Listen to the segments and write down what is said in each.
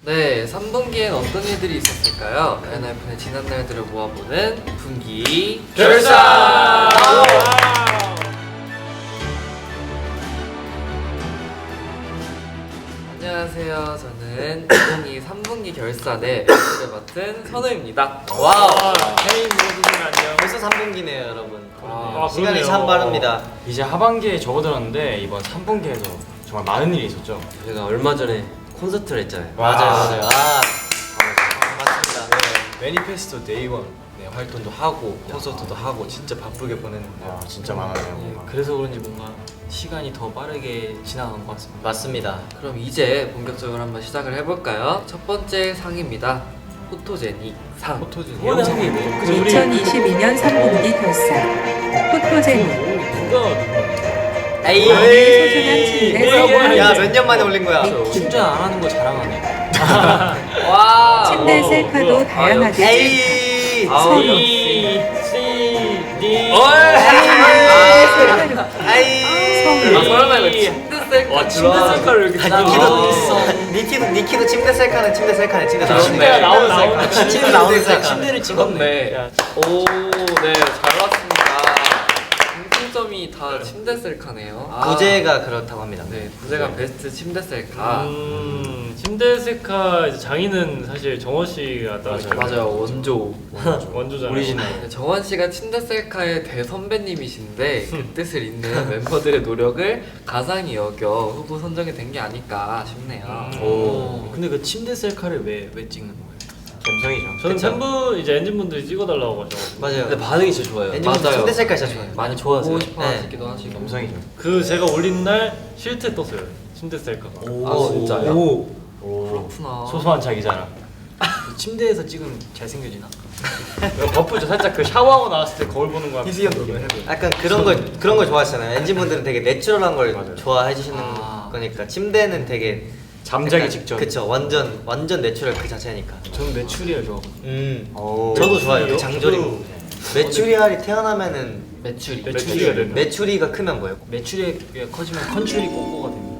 네, 3분기엔 어떤 일들이 있었을까요? 엔하이픈의 지난 날들을 모아보는 분기 결산! 안녕하세요. 저는 2022 3분기 결산의 역할을 맡은 선우입니다. 와우! 헤이 모두들 안녕. 벌써 3분기네요 여러분. 시간이 그러네요. 참 빠릅니다. 이제 하반기에 접어들었는데 이번 3분기에도 정말 많은 일이 있었죠. 제가 얼마 전에 콘서트를 했잖아요. 맞아요. 맞습니다. 매니페스토 데이원 활동도 하고 콘서트도 하고 진짜 바쁘게 보냈는데 진짜 많았네요. 그래서 그런지 뭔가 시간이 더 빠르게 지나간 것 같습니다. 맞습니다. 그럼 이제 본격적으로 한번 시작을 해볼까요? 첫 번째 상입니다. 포토제닉 상. 포토진 이번 상이 뭐? 2022년 3분기 결산 포토제닉 에이. 소중한 침대 야, 몇 년 만에 올린 거야? 충전 안 하는 거 자랑하네. 와! 침대 셀카도 다양하게 에이. 아우, 아, 설마 이거 침대 셀카 침대 셀카를 이렇게 니키도 침대 셀카네. 침대 침대가 나오는 나오는 셀카. 침대 나오는 셀카. 침대를 찍었네. 오, 네, 잘 왔습니다. 공통점이 다 침대 셀카네요. 아, 부제가 그렇다고 합니다. 네, 부제가 베스트 침대 셀카. 침대 셀카 이제 장인은 사실 정원 씨가 따로 맞아요, 원조. 원조잖아요. 오리지널. 네, 정원 씨가 침대 셀카의 대선배님이신데 그 뜻을 잇는 멤버들의 노력을 가상히 여겨 후보 선정이 된 게 아닐까 싶네요. 오. 근데 그 침대 셀카를 왜 찍는 거예요? 감성이죠. 저는 그쵸? 팬분 이제 엔진분들이 찍어달라고 하셔가지고 맞아요. 근데 반응이 진짜 좋아요. 엔진분 맞아요. 침대 셀카 진짜 좋아요. 많이 좋아하세요. 보고 싶어 네. 하시기도 하시고. 감성이죠. 그 제가 올린 날 실태 떴어요. 침대 셀카가. 아, 진짜요? 오. 그렇구나. 소소한 자기 자랑. 그 침대에서 찍으면 잘생겨지나? 버프죠. 살짝 그 샤워하고 나왔을 때 거울 보는 거랑 희수형 비슷한 그거 느낌. 해봐. 약간 그런 걸 좋아하시잖아요. 엔진분들은 되게 내추럴한 걸 맞아요. 좋아해 주시는 아. 거니까 침대는 되게 잠자기 약간, 직전. 그쵸. 완전 내추럴 그 자체니까. 저는 메추리알 좋아하거든요. 저도 좋아요. 그 장조림. 메추리알이 태어나면은 매출이. 메추리가 된다. 메추리가 크면 뭐예요? 메추리가 커지면 컨츄리 꼬꼬가 됩니다.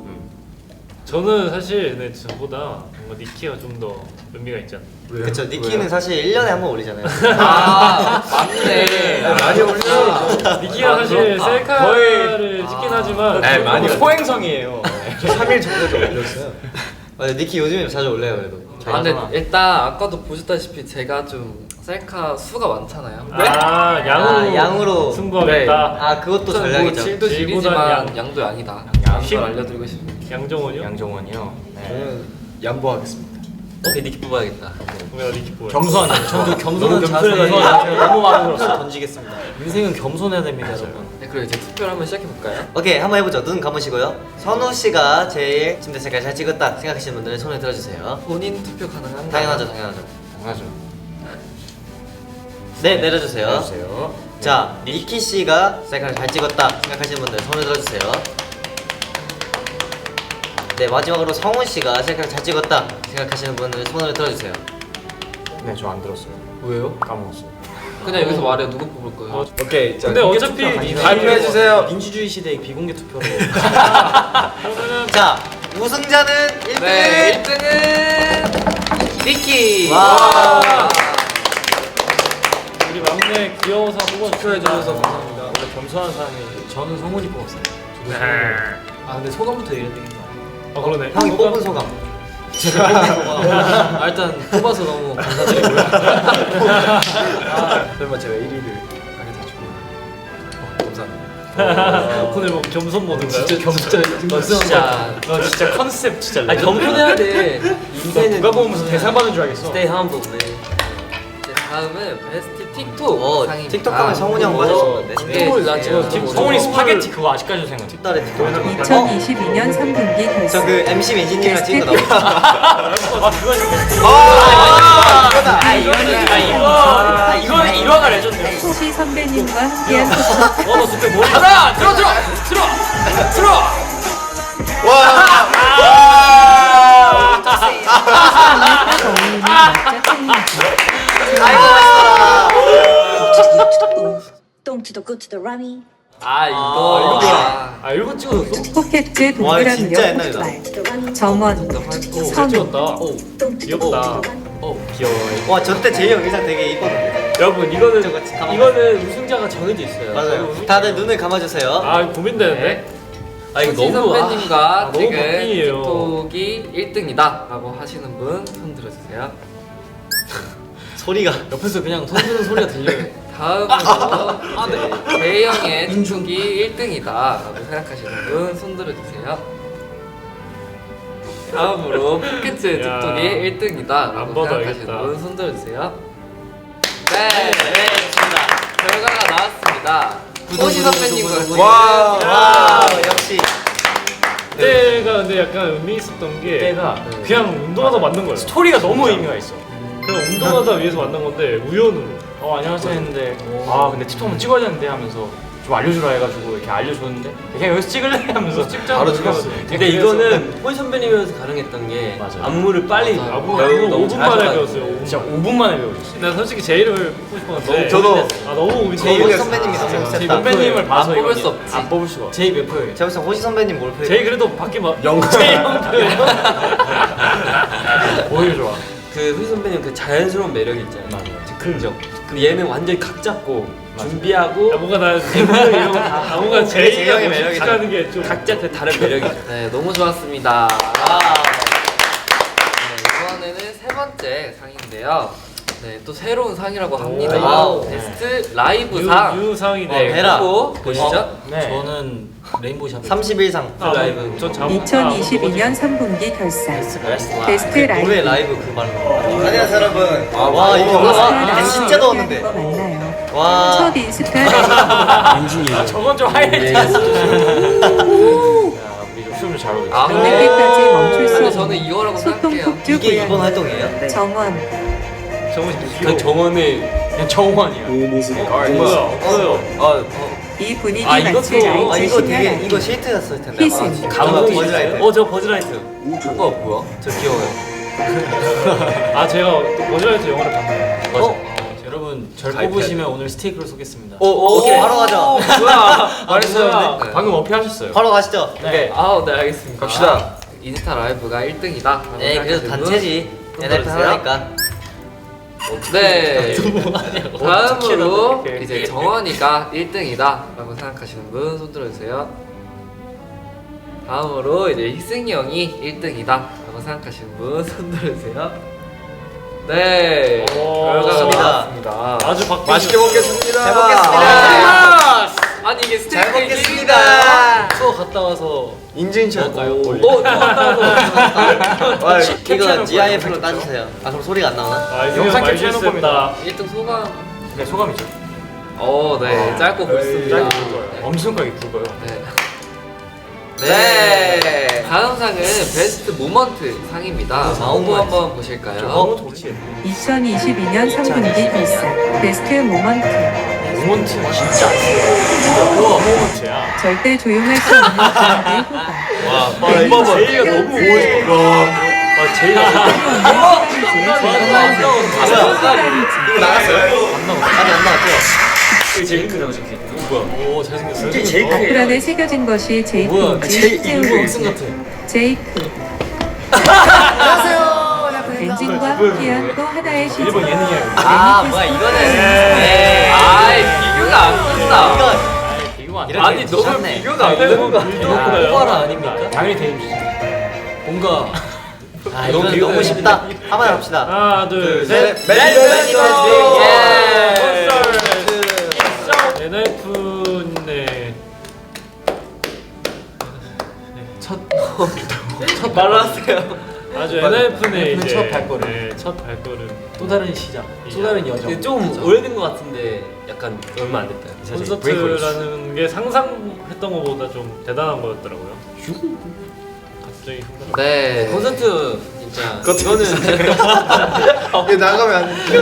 저는 사실 네, 저보다 뭔가 니키가 좀 더 의미가 있지 않나. 그쵸. 니키는 사실 1년에 한 번 올리잖아요. 아, 맞네. 많이 올려. 니키가 사실 셀카를 찍긴 하지만 네, 많이 소행성이에요. 저 3일 전에도 올렸어요. 맞아요. 니키 요즘에 자주 올려요, 그래도. 아, 근데 일단 아까도 보셨다시피 제가 좀 셀카 수가 많잖아요. 아 양으로, 양으로. 승부하겠다. 아, 그것도 전략이죠. 질도 질이지만 질보단 양도 양이다. 양. 걸 알려드리고 싶습니다. 양정원이요? 양정원이요. 네. 저는 양보하겠습니다. 오케이 니키 뽑아야겠다. 그럼 니키 뽑아요. 겸손하네요. 저도 겸손한 자세에 너무 마음에 들어서 던지겠습니다. 인생은 겸손해야 됩니다, 여러분. 네, 그럼 이제 투표를 한번 시작해 볼까요? 오케이, 한번 해보죠. 눈 감으시고요. 선우 씨가 제일 침대 색깔 잘 찍었다 생각하시는 분들은 손을 들어주세요. 본인 투표 가능한가요? 당연하죠. 당연하죠. 네, 내려주세요. 해주세요. 자, 니키 씨가 셀카를 잘 찍었다 생각하시는 분들 손을 들어주세요. 네, 마지막으로 성훈 씨가 셀카를 잘 찍었다 생각하시는 분들 손을 들어주세요. 네, 저 안 들었어요. 왜요? 까먹었어요. 그냥 여기서 말해 누구 뽑을 거예요? 오케이. 자, 근데 공개 어차피 투표 이 발표해 주세요. 민주주의 시대의 비공개 투표로. 자, 우승자는 1등. 네, 1등은 니키. 와. 우리 막내 귀여워서 투표해 주셔서 감사합니다. 원래 겸손한 사람이 저는 성훈이 뽑았어요. 네. 아 근데 소감부터 얘기해야 되겠다. 아 그러네. 형이 뽑은 소감. 아, 일단 뽑아서 너무 감사드리고요. 설마 제가 1위를 하게 될줄 감사합니다. 오늘 뭐 겸손 모드인가요? 진짜 진짜 컨셉 진짜 아니 겸손해야 돼. 인생은 누가 보면서 대상 받는 줄 알겠어. Stay humble, man. 이제 다음은 베스트 틱톡 상입니다. 틱톡 하면 성훈이 형 맞았었는데. 틱톡을 나 지금 성훈이 스파게티 그거 아직까지도 생각해. 틱달에 틱톡. 2022년 3분기 결산 저그 MC 매진님이랑 찍은 거 나오죠. 아 그거 이거다. 이거는 일화가 레전드. 혹시 선배님과 함께한 포토 너 그때 뭐 하나 들어. 정우는 진짜 팬이죠. 아이고 맛있다. Don't to the good to the rummy. 아 이거 뭐야? 아 이거 찍어줬어? 포켓즈 와, 동그라미형 진짜 옛날이다. 폭발 정원 잘 선우 찍었다. 귀엽다. 귀여워. 와, 저 때 제이 형 의상 되게 이뻤는데. 여러분 이거는 저거 가만- 이거는 우승자가 정해져 있어요. 맞아요. 다들 눈을 감아주세요. 아 고민되는데. 아 이거 호시 너무 선배님과 너무 지금 바뀌네요. 틱톡이 1등이다라고 하시는 분 손 들어주세요. 소리가. 옆에서 그냥 손 드는 소리가 들려요. 다음으로 제이 형의 틱톡이 1등이다라고 생각하시는 분 손 들어주세요. 다음으로 포켓츠 야. 틱톡이 1등이다라고 안 생각하시는 받아야겠다. 분 손 들어주세요. 네, 좋습니다. 결과가 나왔습니다. 호시 선배님과 와, 역시. 그때가 근데 약간 의미 있었던 게 그때가 그냥 운동하다 만든 거예요. 스토리가 너무 의미가 있어. 그냥 운동하다 위해서 만든 건데 우연으로. 안녕하세요 했는데 근데 틱톡 한번 찍어야 되는데 하면서 좀 알려주라 해가지고 이렇게 알려줬는데 그냥 여기서 찍을래 하면서 바로 찍었어. 근데 이거는 호시 선배님이어서 가능했던 게 맞아요. 안무를 빨리 맞아요. 아무 너무 5분 만에 잘하셔가지고. 배웠어요. 진짜 5분 만에 배워줬어요. 난 솔직히 제이를 뽑고 싶었는데 저도. 아 너무 고민돼. 제이 호시 선배님이 너무 제이 셌다. 선배님을 봐서 뽑을 이거 수 없지. 안 뽑을 수가 없어. 제이 몇 표예요? 제가 봤을 때 호시 선배님 뭘 제이 그래도 밖에 막 제이 형 오히려 좋아. 그 호시 선배님 그 자연스러운 매력이 있잖아요. 맞아요. 즉흥적. 근데 얘는 완전히 각 잡고 준비하고 뭔가 나 앵글 이런 거 뭔가 제이 제이가 형의 매력이다. 멋있다는 게 좀 각자 그 다른 매력이 있어요. 네, 너무 좋았습니다. 아. 네, 이번에는 세 번째 상인데요. 네, 또 새로운 상이라고 합니다. 와우. 베스트 라이브 상. 유상이네. 네, 해라. 그거 보시죠. 네. 저는 레인보우 샵 31상. 아, 라이브. 전 2022년 3분기 결산 베스트 올해 라이브 라이브 그 말로. 안녕하세요 여러분. 와 이거 인스타 와 라이브 진짜 더웠는데. 거 맞나요? 와. 첫 인스타 라이브 저건 좀 하이라이트. 야, 우리 좀 춤을 잘 오겠다. 아, 끝까지 멈출 수 근데 없는 저는 이거라고 소통 생각해요. 폭주 이게 이번 고양이 활동이에요? 정원 그 정원의 그냥 정원이야. 뭐야 없어요. 이 분위기 아, 이것도- 맞춘 아 라이트 이거 되게 신나라니 이거 쉐이트였을 텐데. 희승. 감독 버즈라이트. 저 버즈라이트. 그거 뭐야? 저 귀여워요. 아 제가 또 버즈라이트 영화를 봤네요. 여러분 절 가입해야 뽑으시면 오늘 스테이크를 쏘겠습니다. 오케이 바로 가자. 뭐야? 말했어요. 네. 방금 어필하셨어요. 바로 가시죠. 네. 아, 네, 알겠습니다. 갑시다. 인스타 라이브가 1등이다. 네 그래도 단체지. NF 하나니까. 네. 다음으로 어떡해. 이제 정원이가 1등이다라고 생각하시는 분 손 들어주세요. 다음으로 이제 희승이 형이 1등이다라고 생각하시는 분 손 들어주세요. 네. 오, 결과가 좋습니다. 나왔습니다. 아주 바뀌. 먹겠습니다. 잘 아, 먹겠습니다. 아니 이게 잘 스테이크 먹겠습니다. 투어 갔다 와서 인증샷. 또 갔다 와서 이거 GIF로 따주세요. 아 그럼 소리가 안 나오나? 아, 영상 영상 캡처해놓은 캡처했다. 1등 소감. 네, 소감이죠. 네. 짧고 굵습니다. 짧고 굵어요. 엄청나게 굵어요. 네. 네. 다음 상은 베스트 모먼트 상입니다. 홍보 한번 보실까요? 2022년 3분기 결산 베스트 모먼트 모먼트 진짜 안 써. 우와 모먼트야. 절대 조용할 수 없는 그녀의 호감 제이가 너무 보고 싶어. 제이가 이거 나갔어요? 안 나왔죠? 제이크라고 적혀있다. 뭐야? 오 잘생겼어. 어플 안에 새겨진 것이 제이크인지 채우는지 제이크 엔진과 함께한 또 하나의 시즌 일본 예능이야. 아 뭐야 이거는. 네. 아이 비교가 안 된다. 이거 비교가 안 돼. 이렇게 아니 너무 주셨네. 비교가 안 되는 거 아니야? 오바라 아닙니까? 당연히 데뷔지. 뭔가 아 이건 너무 쉽다. 한번 합시다. 하나 둘 셋. NF네 첫 말하세요. 아주 NF네 이제 첫 발걸음. 네, 첫 발걸음. 또 다른 시작. 또 다른 여정. 좀 오래된 것 같은데 약간 얼마 안 됐다. 사실 콘서트라는 게 상상했던 것보다 좀 대단한 거였더라고요. 갑자기 생각. 네. 콘서트 진짜 이거는 이거 나가면 안 돼.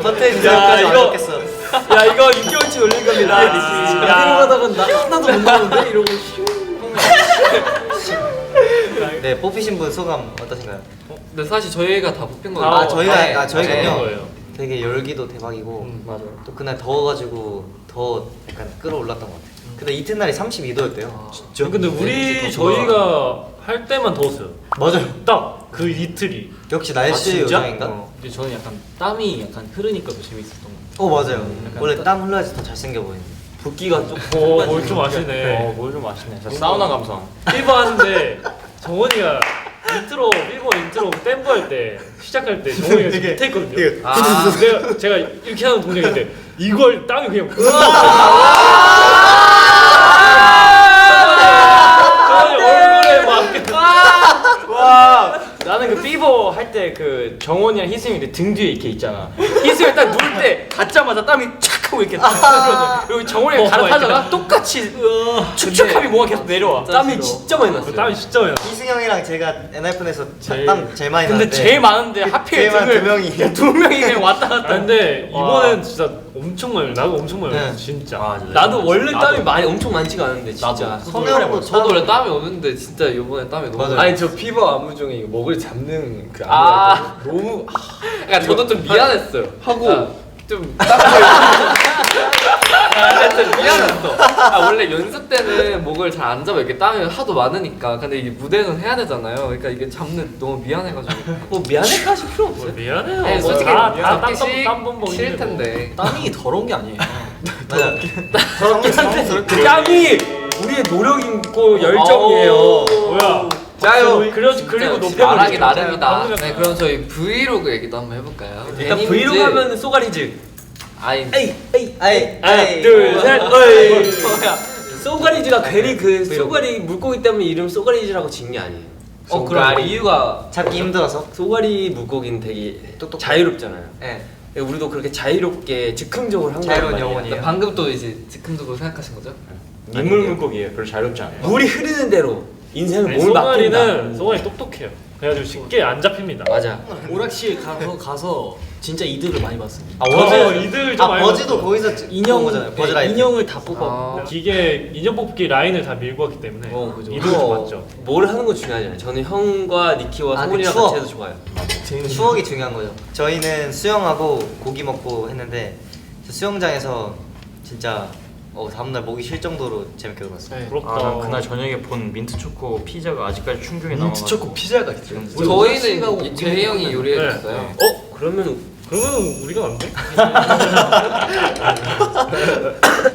컨텐츠 야, 지금까지 이거- 완벽했어. 야 이거 6개월치 올릴 겁니다. 야. 가다가 나 하나도 못 나오는데 이러고 네 뽑히신 분 소감 어떠신가요? 근데 사실 저희가 다 뽑힌 거예요. 아, 저희가- 네. 저희가요? 거예요. 되게 열기도 대박이고 맞아요. 또 그날 더워가지고 더 약간 끌어올랐던 것 같아요. 근데 이튿날이 32도였대요. 진짜? 근데 우리 저희가 할 때만 더웠어요. 맞아요. 딱 그 이틀이. 역시 날씨 요정인가? 근데 저는 약간 땀이 약간 흐르니까 더 재밌었던 것 같아요. 맞아요. 원래 땀 흘러야지 더 잘생겨 보이는. 붓기가 좀 뭘 좀 아시네. 뭘 좀 아시네. 저 사우나 감성. 빌보 하는데 정원이가 빌보 인트로 댐버 할 때 시작할 때 정원이가 지금 밑에 있거든요. 제가 이렇게 하는 동작인데 이걸 땀이 그냥 정원이 얼굴에 막 와 나는 그 피버 할 때 그 정원이랑 희승이 등 뒤에 이렇게 있잖아. 희승이 딱 누울 때 닿자마자 땀이 촥 하고 이렇게 떨어져. 그리고 정원이가 갈아타다가 똑같이 축축함이 뭔가 계속 내려와. 땀이 진짜 많이 났어요. 땀이 진짜 많이 나. 이승 형이랑 제가 엔하이픈에서 땀 제일 많이 근데 나는데 제일 많은데 하필 제일 많은 등을 두 명이. 두 명이 그냥 왔다 갔다. 근데 와. 이번엔 진짜 엄청 많이 나도 엄청 많이 네. 났어 진짜. 나도 원래 땀이 많이 엄청 많지가 않은데 진짜. 나도. 선우 형도 저도 원래 땀이 오는데 진짜 이번에 땀이 너무 맞아요. 아니 저 피버 안무 중에 이거 목을 잡는 그 아. 안무가 너무 그러니까 저도 좀 미안했어요. 하고 좀 땀을 좀 미안했어. 원래 연습 때는 목을 잘 안 잡아 이렇게 땀이 하도 많으니까. 근데 이게 무대에서는 해야 되잖아요. 그러니까 이게 잡는 너무 미안해가지고. 뭐 미안해까지 필요 없어요. 미안해요. 아니, 솔직히 땀땀땀 싫을 텐데. 땀이 더러운 게 아니에요. 맞아. 그 땀이 우리의 노력이고 열정이에요. 뭐야? 짜요. 그리고 높여 말하기 나름이다. 방금 네, 그럼 저희 브이로그 얘기도 한번 해볼까요? 일단 데님즈- 브이로그 하면 쏘가리즈. 아이 에이 에이 에이 하나, 에이. 둘, 셋, 어이. 뭐야? 쏘가리즈가 괜히 그 쏘가리 물고기 때문에 이름 쏘가리즈라고 지은 게 아니에요. 그럼 이유가 잡기 힘들어서. 쏘가리 물고기는 되게 자유롭잖아요. 네. 우리도 그렇게 자유롭게 즉흥적으로 한 거란 자유로운 말이에요. 영혼이에요. 방금 또 이제 즉흥적으로 생각하신 거죠? 민물 물고기예요. 별로 자유롭지 않아요. 물이 흐르는 대로 인생을 아니, 몸을 맡긴다. 소갈이는 똑똑해요. 그래가지고 쉽게 안 잡힙니다. 맞아. 오락실 가서 진짜 이득을 많이 봤어요. 이들 좀 많이 버즈도 봤어. 거기서 인형 거잖아요. 버즈 라이트. 인형을 다 뽑아. 기계 인형 뽑기 라인을 다 밀고 왔기 때문에 그죠. 이들 좀 맞죠. 뭘 하는 건 중요하잖아요. 저는 형과 니키와 아, 성훈이랑 그 추억. 같이 해도 좋아요. 추억이 중요한 거죠. 저희는 수영하고 고기 먹고 했는데 저 수영장에서 진짜 다음날 목이 쉴 정도로 재밌게 놀았어요. 부럽다. 아, 난 그날 저녁에 본 민트 초코 피자가 아직까지 충격이 남아. 민트 초코 피자가 있어요. 저희는 재희 형이 요리해줬어요. 네. 그러면 우리가 안 돼?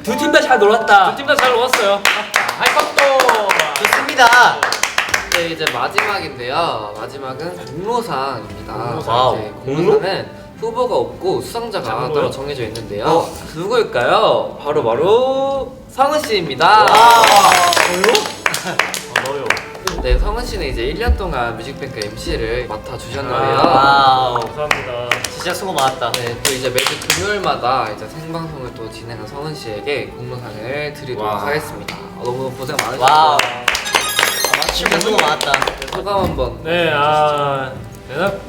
두 팀 다 잘 놀았다. 팀 다 잘 놀았어요. 할 것도 좋습니다. 네, 이제 마지막인데요. 마지막은 공로상입니다. 와우. 이제 공로상은 후보가 없고 수상자가 장로요? 따로 정해져 있는데요. 누구일까요? 바로 성은 씨입니다. 너요. 네, 성은 씨는 이제 1년 동안 뮤직뱅크 MC를 맡아 주셨는데요. 와우. 감사합니다. 진짜 수고 많았다. 네, 또 이제 매주 금요일마다 이제 생방송을 또 진행한 성은 씨에게 공로상을 드리도록 와. 하겠습니다. 너무 고생 와우. 많으셨고요. 진짜 수고 많았다. 소감 한번. 네,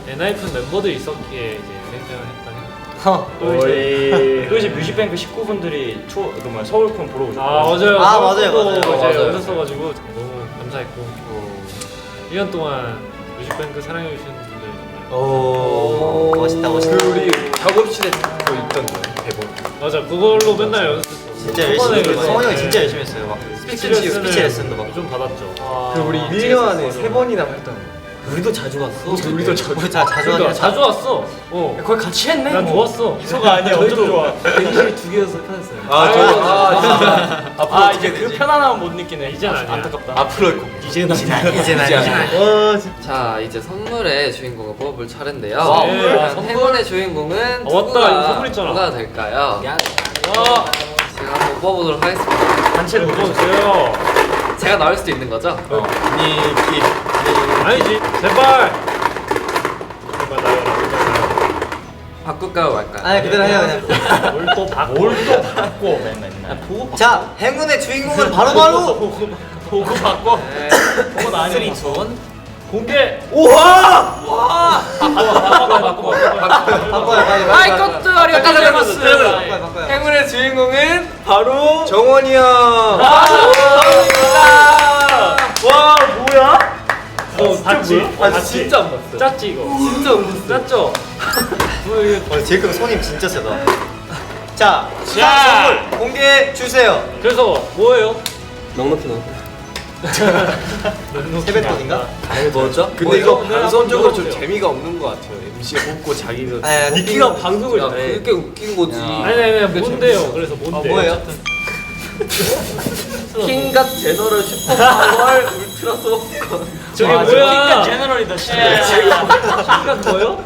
엔하이픈 멤버들이 있었기에 이제 생생을 했다니. 또 이제 뮤직뱅크 식구분들이 서울콘 보러 오셨고. 맞아요. 아, 맞아요, 맞아요. 이제 맞아요. 오셨어가지고 너무 감사했고 1년 동안 뮤직뱅크 사랑해주신 분들 정말 오, 멋있다, 멋있다. 그 우리 작업실에 또 있던 대본. 맞아 그걸로 맨날 연습했어. 진짜 열심히 했어요. 성원이 형이 진짜 열심히 했어요. 막 스피치 레슨도 막. 좀 받았죠. 그 우리 1년 안에 3번이나 활동. 우리도 자주 갔어. 우리도 자주. 자주 그러니까 하긴 자주 왔어. 거의 같이 했네. 난 좋았어. 이소가 아니야. 엄청 좋아. 대기실 2개여서 편했어요. 아 이제 그 편안함은 못 느끼네. 이젠 아니야. 안타깝다. 앞으로 이제는 아니야. 자 이제 선물의 주인공을 뽑을 차례인데요. 와우. 과연 선물. 행운의 주인공은 맞다. 이거 선물 있잖아. 누가 될까요? 야, 제가 한번 뽑아보도록 하겠습니다. 단체로 보세요. 제가 나올 수도 있는 거죠? 니키. 아니지. 제발. 제발 나요. 바꿀까요 말까요? 아니 그대로 해요 그냥. 뭘또 바꿔. 뭘또 바꿔 맨날. 자 행운의 주인공은 바로 보고 바꿔. 네. 그건 아니야. 공개. 바꿔요 빨리. 아이 것도 아리가토 바꿔요. 행운의 주인공은 바로 정원이 형. 와 뭐야? 봤지? 아 진짜 안 봤어. 짰지 이거. 진짜 안 봤어. 짰죠? 제이크 손님 진짜 세다. 자, 수상 선물 공개해 주세요. 그래서 뭐예요? 넉넉히 넣어. 세뱃돈인가? 뭐죠? 근데 이거 네, 방송적으로 좀 물어보세요. 재미가 없는 것 같아요. MC가 뽑고 자기가 네, 니키가 방송을 야, 잘해. 그게 웃긴 거지. 아니 뭔데요? 그래서 뭔데? 뭐예요? 킹갓 제너럴 슈퍼파월 울트라 소건. 저게 와, 뭐야? 제너럴이다 진짜. 킹갓 뭐요?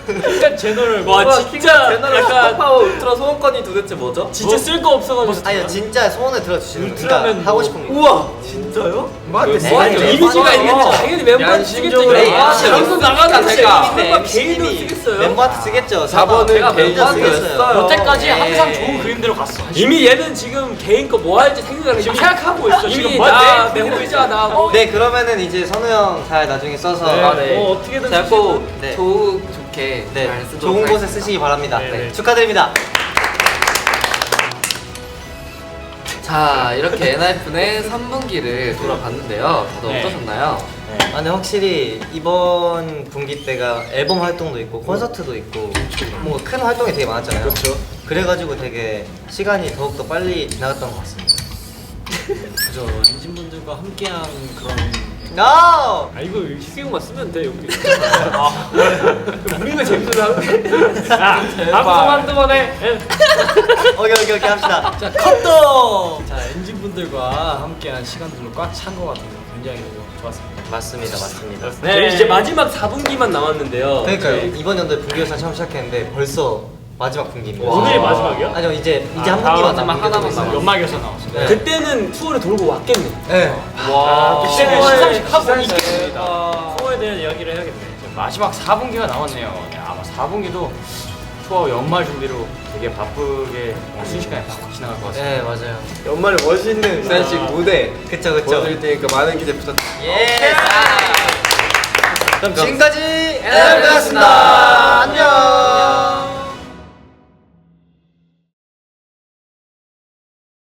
킹갓 제너럴 와 뭐? 킹갓 제너럴 슈퍼파워 울트라 소원권이 도대체 뭐죠? 진짜 쓸 거 없어가지고. 아니요, 진짜 소원을 들어주시는 거. 울트라맨 그러니까 하고 뭐. 싶은 거. 우와 진짜요? 네. 이미지가 있는지 당연히 멤버한테 쓰겠죠. 에이, 아, 진짜 여기서 나가는 제가 제가 개인으로 쓰겠어요. 멤버한테 쓰겠죠. 4번은 제가 개인 멤버한테 쓰겠어요. 쓰겠어요. 여태까지 네. 항상 좋은 그림대로 갔어. 이미 얘는 지금 개인 거 뭐 할지 생각을 지금 생각하고 있어. 이미 지금 나 내 홈페이지가 네, 그러면은 이제 선우 형 잘 나중에 써서 네. 뭐 어떻게든 잘 꼭 네. 좋게 네, 잘 쓰도록 좋은 곳에 하겠습니다. 쓰시기 바랍니다. 네, 네. 축하드립니다. 자 이렇게 엔하이픈의 3분기를 돌아봤는데요. 다들 네. 어떠셨나요? 아, 근데 확실히 이번 분기 때가 앨범 활동도 있고 콘서트도 있고 뭐 큰 활동이 되게 많았잖아요. 그렇죠. 그래가지고 되게 시간이 더욱더 빨리 지나갔던 것 같습니다. 그죠. 엔진분들과 함께한 그런 No! 아 이거 희경만 쓰면 돼 여기. 우리가 재밌어서 하는데. 방송 한두 번에. 오케이 합시다. 자 컷도. 자 엔진분들과 함께한 시간들로 꽉 찬 것 같아서 굉장히 좋았습니다. 맞습니다. 네. 저희 이제 마지막 4분기만 남았는데요. 그러니까요. 저희 이번 연도에 분기열차 처음 시작했는데 벌써 마지막 분기입니다. 오늘이 마지막이야? 아니요, 이제 한 다음 분기만 마지막 하나만 남았어요. 연막에서 나왔어. 네. 그때는 투어를 돌고 왔겠네. 네. 와. 그때는 시상식 시상식 하고 시상식. 있겠습니다. 투어에 대한 이야기를 해야겠네. 마지막 4분기가 남았네요. 네, 아마 4분기도 투어 연말 준비로 되게 바쁘게 순식간에 팍팍 지나갈 것 같습니다. 네, 맞아요. 연말에 멋있는 스타일식 무대 그쵸. 보여드릴 테니까 많은 기대 부탁드립니다. 예. 그럼 지금까지 엔하이픈이었습니다.